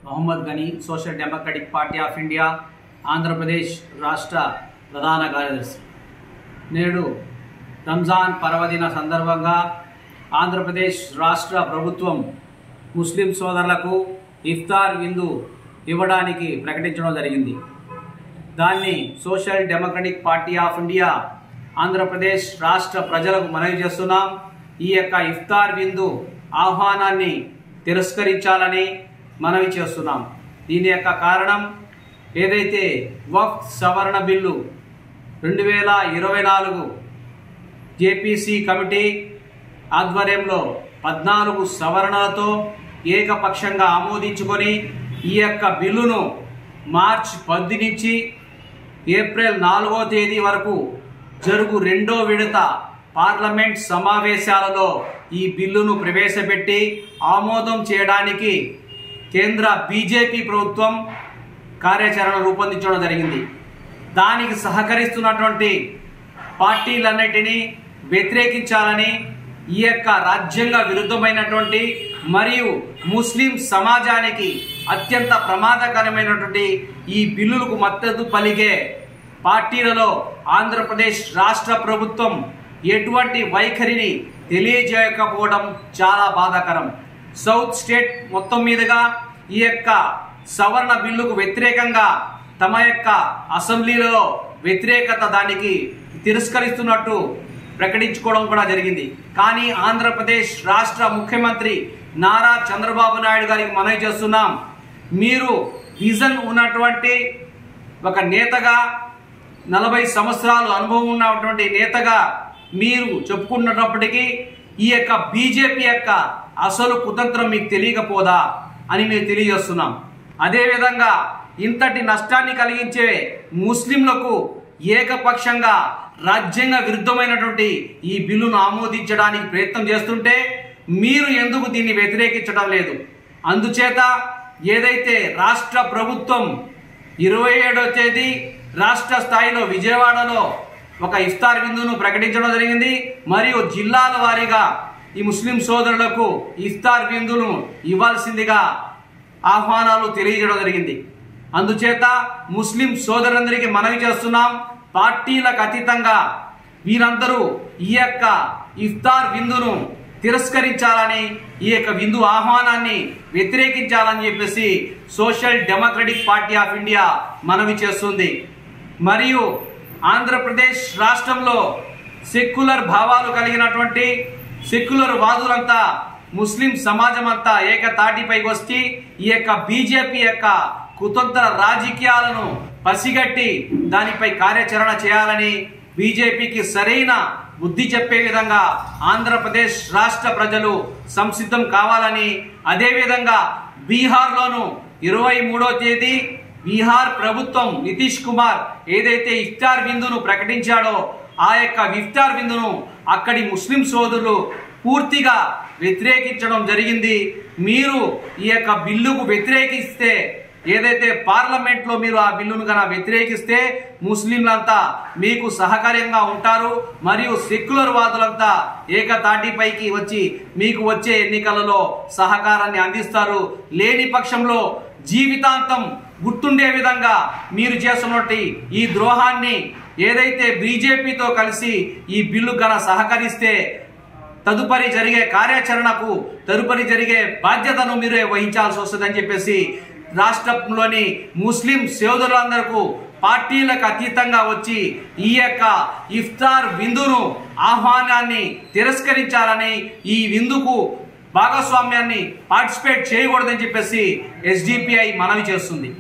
మొహమ్మద్ గనీ, social democratic party of India, Andhra Pradesh రాష్ట్ర ప్రధాన కార్యదర్శి. నేడు రంజాన్ పర్వదిన సందర్భంగా ఆంధ్రప్రదేశ్ రాష్ట్ర ప్రభుత్వం ముస్లిం సోదరులకు ఇఫ్తార్ విందు ఇవ్వడానికి ప్రకటించడం జరిగింది. దాన్ని social democratic party of India Andhra Pradesh రాష్ట్ర ప్రజలకు మనవి చేస్తున్నాం. ఈ యొక్క ఇఫ్తార్ విందు ఆహ్వానాన్ని తిరస్కరించాలని మనవి చేస్తున్నాం. దీని యొక్క కారణం ఏదైతే వక్ఫ్ సవరణ బిల్లు 2024 జేపీసీ కమిటీ ఆధ్వర్యంలో 14 సవరణలతో ఏకపక్షంగా ఆమోదించుకొని ఈ యొక్క బిల్లును మార్చి 10 నుంచి ఏప్రిల్ 4వ తేదీ వరకు జరుగు రెండో విడత పార్లమెంట్ సమావేశాలలో ఈ బిల్లును ప్రవేశపెట్టి ఆమోదం చేయడానికి కేంద్ర బీజేపీ ప్రభుత్వం కార్యాచరణ రూపొందించడం జరిగింది. దానికి సహకరిస్తున్నటువంటి పార్టీలన్నిటినీ వ్యతిరేకించాలని ఈ యొక్క రాజ్యాంగ విరుద్ధమైనటువంటి మరియు ముస్లిం సమాజానికి అత్యంత ప్రమాదకరమైనటువంటి ఈ బిల్లులకు మద్దతు పలికే పార్టీలలో ఆంధ్రప్రదేశ్ రాష్ట్ర ప్రభుత్వం ఎటువంటి వైఖరిని తెలియజేయకపోవడం చాలా బాధాకరం. సౌత్ స్టేట్ మొత్తం మీదుగా ఈ యొక్క సవరణ బిల్లుకు వ్యతిరేకంగా తమ యొక్క అసెంబ్లీలో వ్యతిరేకత దానికి తిరస్కరిస్తున్నట్టు ప్రకటించుకోవడం కూడా జరిగింది. కానీ ఆంధ్రప్రదేశ్ రాష్ట్ర ముఖ్యమంత్రి నారా చంద్రబాబు నాయుడు గారికి మనవి చేస్తున్నాం. మీరు విజన్ ఉన్నటువంటి ఒక నేతగా 40 సంవత్సరాలు అనుభవం ఉన్నటువంటి నేతగా మీరు చెప్పుకున్నప్పటికీ ఈ యొక్క బీజేపీ యొక్క అసలు కుతంత్రం మీకు తెలియకపోదా అని మేము తెలియజేస్తున్నాం. అదేవిధంగా ఇంతటి నష్టాన్ని కలిగించే ముస్లింలకు ఏకపక్షంగా రాజ్యాంగ విరుద్ధమైనటువంటి ఈ బిల్లును ఆమోదించడానికి ప్రయత్నం చేస్తుంటే మీరు ఎందుకు దీన్ని వ్యతిరేకించడం లేదు? అందుచేత ఏదైతే రాష్ట్ర ప్రభుత్వం 27వ తేదీ రాష్ట్ర స్థాయిలో విజయవాడలో ఒక ఇఫ్తార్ విందును ప్రకటించడం జరిగింది. మరియు జిల్లాల వారీగా ఈ ముస్లిం సోదరులకు ఇఫ్తార్ విందును ఇవ్వాల్సిందిగా ఆహ్వానాలు తెలియజేయడం జరిగింది. అందుచేత ముస్లిం సోదరులందరికీ మనవి చేస్తున్నాం, పార్టీలకు అతీతంగా వీరందరూ ఈ యొక్క ఇఫ్తార్ విందును తిరస్కరించాలని, ఈ యొక్క విందు ఆహ్వానాన్ని వ్యతిరేకించాలని చెప్పేసి social democratic party of India మనవి చేస్తుంది. మరియు ఆంధ్రప్రదేశ్ రాష్ట్రంలో సెక్యులర్ భావాలు కలిగినటువంటి సెక్యులర్ వాదులంతా ముస్లిం సమాజం అంతా ఏకతాటిపైకి వచ్చి ఈ యొక్క బీజేపీ యొక్క కుతంత్ర రాజకీయాలను పసిగట్టి దానిపై కార్యాచరణ చేయాలని, బీజేపీకి సరైన బుద్ధి చెప్పే విధంగా ఆంధ్రప్రదేశ్ రాష్ట్ర ప్రజలు సంసిద్ధం కావాలని, అదేవిధంగా బీహార్లోను 23వ తేదీ బీహార్ ప్రభుత్వం నితీష్ కుమార్ ఏదైతే ఇఫ్తార్ విందును ప్రకటించాడో ఆ యొక్క ఇఫ్తార్ విందును అక్కడి ముస్లిం సోదరులు పూర్తిగా వ్యతిరేకించడం జరిగింది. మీరు ఈ యొక్క బిల్లుకు వ్యతిరేకిస్తే, ఏదైతే పార్లమెంట్లో మీరు ఆ బిల్లును కన్నా వ్యతిరేకిస్తే ముస్లింలంతా మీకు సహకార్యంగా ఉంటారు. మరియు సెక్యులర్ వాదులంతా ఏకతాటిపైకి వచ్చి మీకు వచ్చే ఎన్నికలలో సహకారాన్ని అందిస్తారు. లేని పక్షంలో జీవితాంతం గుర్తుండే విధంగా మీరు చేస్తున్నటువంటి ఈ ద్రోహాన్ని ఏదైతే బీజేపీతో కలిసి ఈ బిల్లు గన సహకరిస్తే తదుపరి జరిగే కార్యాచరణకు తదుపరి జరిగే బాధ్యతను మీరే వహించాల్సి వస్తుందని చెప్పేసి రాష్ట్రంలోని ముస్లిం సోదరులందరికీ పార్టీలకు అతీతంగా వచ్చి ఈ యొక్క ఇఫ్తార్ విందును ఆహ్వానాన్ని తిరస్కరించాలని, ఈ విందుకు భాగస్వామ్యాన్ని పార్టిసిపేట్ చేయకూడదని చెప్పేసి ఎస్డిపిఐ మనవి చేస్తుంది.